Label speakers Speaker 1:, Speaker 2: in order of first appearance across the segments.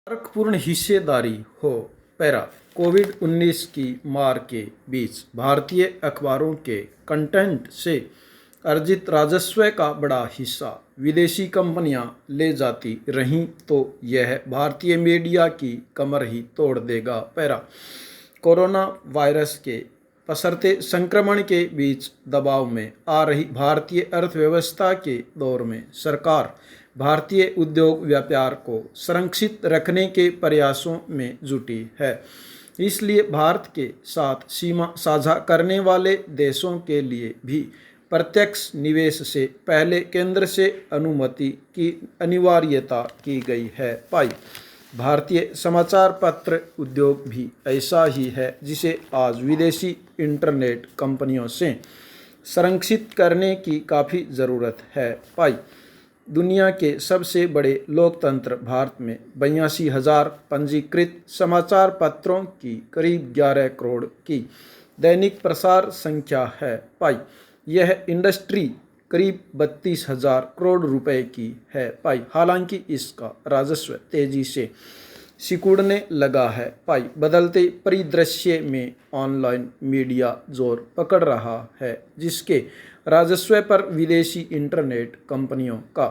Speaker 1: तर्कपूर्ण हिस्सेदारी हो। पैरा कोविड-19 की मार के बीच भारतीय अखबारों के कंटेंट से अर्जित राजस्व का बड़ा हिस्सा विदेशी कंपनियां ले जाती रहीं तो यह भारतीय मीडिया की कमर ही तोड़ देगा। पैरा कोरोना वायरस के पसरते संक्रमण के बीच दबाव में आ रही भारतीय अर्थव्यवस्था के दौर में सरकार भारतीय उद्योग व्यापार को संरक्षित रखने के प्रयासों में जुटी है। इसलिए भारत के साथ सीमा साझा करने वाले देशों के लिए भी प्रत्यक्ष निवेश से पहले केंद्र से अनुमति की अनिवार्यता की गई है। पाई भारतीय समाचार पत्र उद्योग भी ऐसा ही है जिसे आज विदेशी इंटरनेट कंपनियों से संरक्षित करने की काफ़ी ज़रूरत है। पाई दुनिया के सबसे बड़े लोकतंत्र भारत में 82,000 पंजीकृत समाचार पत्रों की करीब 11 करोड़ की दैनिक प्रसार संख्या है। पाई यह इंडस्ट्री करीब 32,000 करोड़ रुपए की है। पाई हालांकि इसका राजस्व तेजी से सिकुड़ने लगा है। पाई बदलते परिदृश्य में ऑनलाइन मीडिया जोर पकड़ रहा है जिसके राजस्व पर विदेशी इंटरनेट कंपनियों का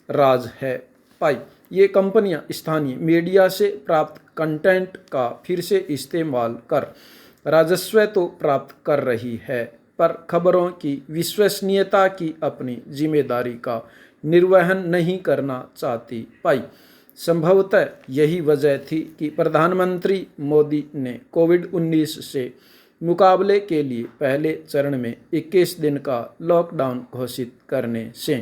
Speaker 1: राज है। पाई ये कंपनियां स्थानीय मीडिया से प्राप्त कंटेंट का फिर से इस्तेमाल कर राजस्व तो प्राप्त कर रही है पर खबरों की विश्वसनीयता की अपनी जिम्मेदारी का निर्वहन नहीं करना चाहती। पाई संभवतः यही वजह थी कि प्रधानमंत्री मोदी ने कोविड-19 से मुकाबले के लिए पहले चरण में 21 दिन का लॉकडाउन घोषित करने से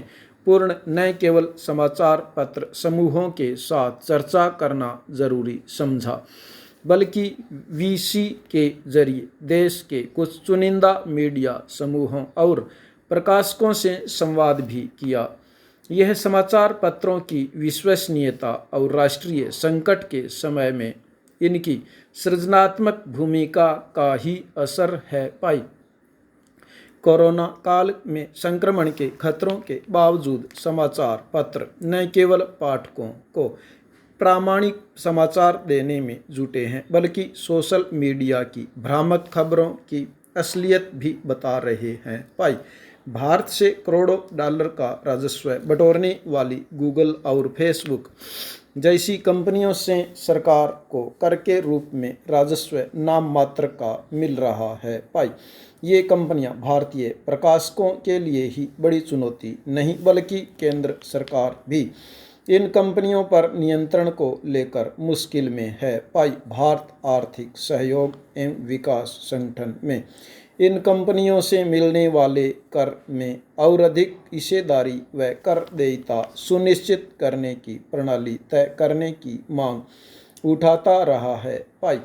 Speaker 1: पूर्ण न केवल समाचार पत्र समूहों के साथ चर्चा करना जरूरी समझा बल्कि वीसी के जरिए देश के कुछ चुनिंदा मीडिया समूहों और प्रकाशकों से संवाद भी किया। यह समाचार पत्रों की विश्वसनीयता और राष्ट्रीय संकट के समय में इनकी सृजनात्मक भूमिका का ही असर है। पाई कोरोना काल में संक्रमण के खतरों के बावजूद समाचार पत्र न केवल पाठकों को प्रामाणिक समाचार देने में जुटे हैं बल्कि सोशल मीडिया की भ्रामक खबरों की असलियत भी बता रहे हैं। पाई भारत से करोड़ों डॉलर का राजस्व बटोरने वाली गूगल और फेसबुक जैसी कंपनियों से सरकार को कर के रूप में राजस्व नाम मात्र का मिल रहा है। पाई ये कंपनियां भारतीय प्रकाशकों के लिए ही बड़ी चुनौती नहीं बल्कि केंद्र सरकार भी इन कंपनियों पर नियंत्रण को लेकर मुश्किल में है। पाई भारत आर्थिक सहयोग एवं विकास संगठन में इन कंपनियों से मिलने वाले कर में और अधिक हिस्सेदारी व कर देयता सुनिश्चित करने की प्रणाली तय करने की मांग उठाता रहा है। पाई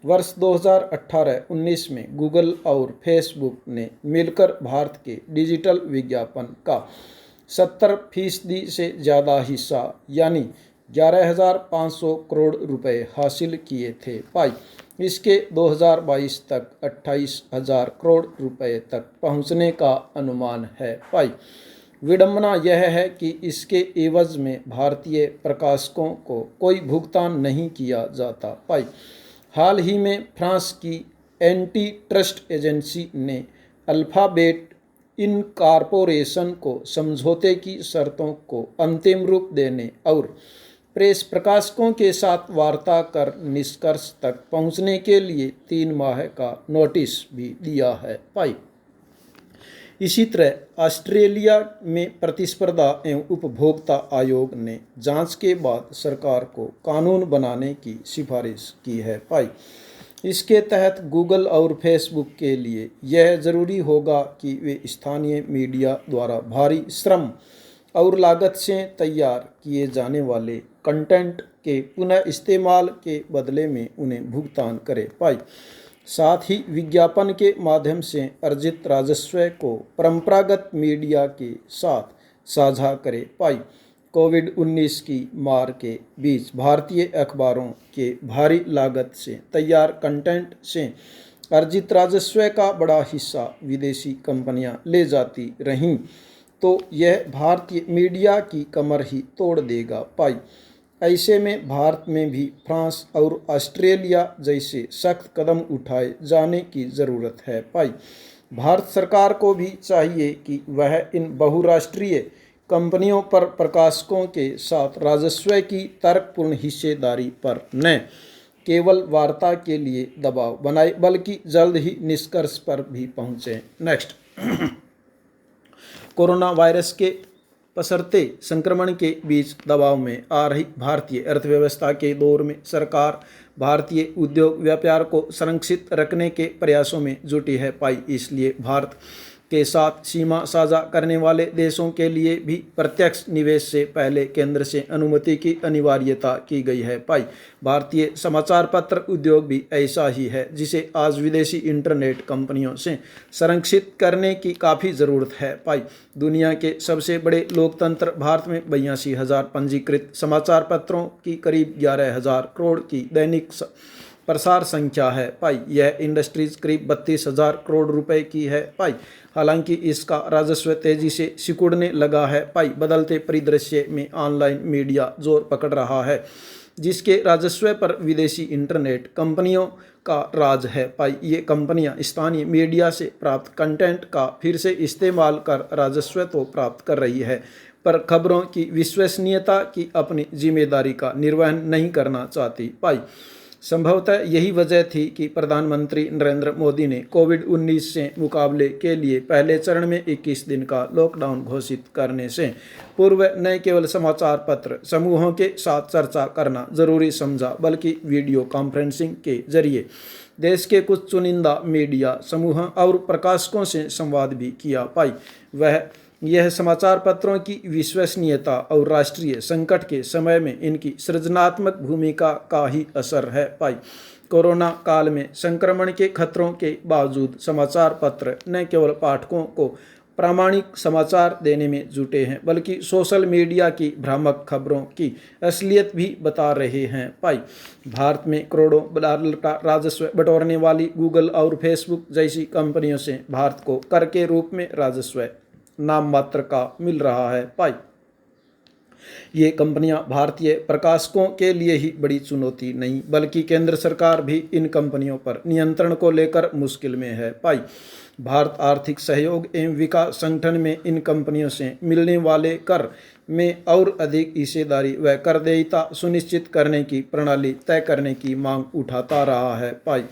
Speaker 1: वर्ष 2018-19 में गूगल और फेसबुक ने मिलकर भारत के डिजिटल विज्ञापन का 70% से ज़्यादा हिस्सा यानी 11,500 करोड़ रुपए हासिल किए थे। पाई इसके 2022 तक 28,000 करोड़ रुपए तक पहुंचने का अनुमान है। पाई विडंबना यह है कि इसके एवज में भारतीय प्रकाशकों को कोई भुगतान नहीं किया जाता। पाई हाल ही में फ्रांस की एंटी ट्रस्ट एजेंसी ने अल्फ़ाबेट इनकॉर्पोरेशन को समझौते की शर्तों को अंतिम रूप देने और प्रेस प्रकाशकों के साथ वार्ता कर निष्कर्ष तक पहुंचने के लिए 3 माह का नोटिस भी दिया है। पाई इसी तरह ऑस्ट्रेलिया में प्रतिस्पर्धा एवं उपभोक्ता आयोग ने जांच के बाद सरकार को कानून बनाने की सिफारिश की है। पाई इसके तहत गूगल और फेसबुक के लिए यह ज़रूरी होगा कि वे स्थानीय मीडिया द्वारा भारी श्रम और लागत से तैयार किए जाने वाले कंटेंट के पुनः इस्तेमाल के बदले में उन्हें भुगतान करें। पाई साथ ही विज्ञापन के माध्यम से अर्जित राजस्व को परंपरागत मीडिया के साथ साझा करें। पाई कोविड-19 की मार के बीच भारतीय अखबारों के भारी लागत से तैयार कंटेंट से अर्जित राजस्व का बड़ा हिस्सा विदेशी कंपनियां ले जाती रहीं तो यह भारतीय मीडिया की कमर ही तोड़ देगा। पाई ऐसे में भारत में भी फ्रांस और ऑस्ट्रेलिया जैसे सख्त कदम उठाए जाने की ज़रूरत है। भाई भारत सरकार को भी चाहिए कि वह इन बहुराष्ट्रीय कंपनियों पर प्रकाशकों के साथ राजस्व की तर्कपूर्ण हिस्सेदारी पर न केवल वार्ता के लिए दबाव बनाए बल्कि जल्द ही निष्कर्ष पर भी पहुंचे। नेक्स्ट, कोरोना वायरस के पसरते संक्रमण के बीच दबाव में आ रही भारतीय अर्थव्यवस्था के दौर में सरकार भारतीय उद्योग व्यापार को संरक्षित रखने के प्रयासों में जुटी है। पाई इसलिए भारत के साथ सीमा साझा करने वाले देशों के लिए भी प्रत्यक्ष निवेश से पहले केंद्र से अनुमति की अनिवार्यता की गई है। पाई भारतीय समाचार पत्र उद्योग भी ऐसा ही है, जिसे आज विदेशी इंटरनेट कंपनियों से संरक्षित करने की काफ़ी ज़रूरत है। पाई दुनिया के सबसे बड़े लोकतंत्र भारत में 82,000 पंजीकृत समाचार पत्रों की करीब 11,000 करोड़ की दैनिक प्रसार संख्या है। पाई यह इंडस्ट्रीज करीब 32,000 करोड़ रुपए की है। पाई हालांकि इसका राजस्व तेजी से सिकुड़ने लगा है। पाई बदलते परिदृश्य में ऑनलाइन मीडिया जोर पकड़ रहा है, जिसके राजस्व पर विदेशी इंटरनेट कंपनियों का राज है। पाई ये कंपनियां स्थानीय मीडिया से प्राप्त कंटेंट का फिर से इस्तेमाल कर राजस्व तो प्राप्त कर रही है, पर खबरों की विश्वसनीयता की अपनी जिम्मेदारी का निर्वहन नहीं करना चाहती। पाई संभवतः यही वजह थी कि प्रधानमंत्री नरेंद्र मोदी ने कोविड-19 से मुकाबले के लिए पहले चरण में 21 दिन का लॉकडाउन घोषित करने से पूर्व न केवल समाचार पत्र समूहों के साथ चर्चा करना जरूरी समझा, बल्कि वीडियो कॉन्फ्रेंसिंग के जरिए देश के कुछ चुनिंदा मीडिया समूह और प्रकाशकों से संवाद भी किया। पाई यह समाचार पत्रों की विश्वसनीयता और राष्ट्रीय संकट के समय में इनकी सृजनात्मक भूमिका का ही असर है। पाई कोरोना काल में संक्रमण के खतरों के बावजूद समाचार पत्र न केवल पाठकों को प्रामाणिक समाचार देने में जुटे हैं, बल्कि सोशल मीडिया की भ्रामक खबरों की असलियत भी बता रहे हैं। पाई भारत में करोड़ों डॉलर का राजस्व बटोरने वाली गूगल और फेसबुक जैसी कंपनियों से भारत को कर के रूप में राजस्व नाम मात्र का मिल रहा है। पाई ये कंपनियां भारतीय प्रकाशकों के लिए ही बड़ी चुनौती नहीं, बल्कि केंद्र सरकार भी इन कंपनियों पर नियंत्रण को लेकर मुश्किल में है। पाई भारत आर्थिक सहयोग एवं विकास संगठन में इन कंपनियों से मिलने वाले कर में और अधिक हिस्सेदारी व कर देयता सुनिश्चित करने की प्रणाली तय करने की मांग उठाता रहा है। पाई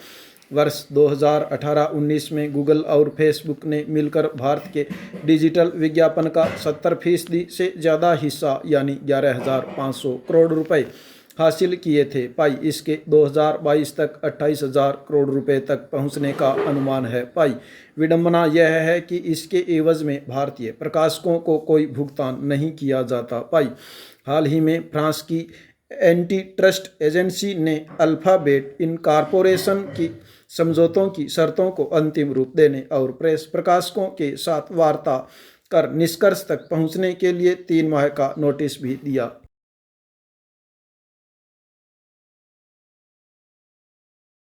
Speaker 1: वर्ष 2018-19 में गूगल और फेसबुक ने मिलकर भारत के डिजिटल विज्ञापन का 70% से ज़्यादा हिस्सा यानी 11,500 करोड़ रुपए हासिल किए थे। पाई इसके 2022 तक 28,000 करोड़ रुपए तक पहुंचने का अनुमान है। पाई विडंबना यह है कि इसके एवज में भारतीय प्रकाशकों को कोई भुगतान नहीं किया जाता। पाई हाल ही में फ्रांस की एंटी ट्रस्ट एजेंसी ने अल्फाबेट इनकॉर्पोरेशन की समझौतों की शर्तों को अंतिम रूप देने और प्रेस प्रकाशकों के साथ वार्ता कर निष्कर्ष तक पहुंचने के लिए 3 माह का नोटिस भी दिया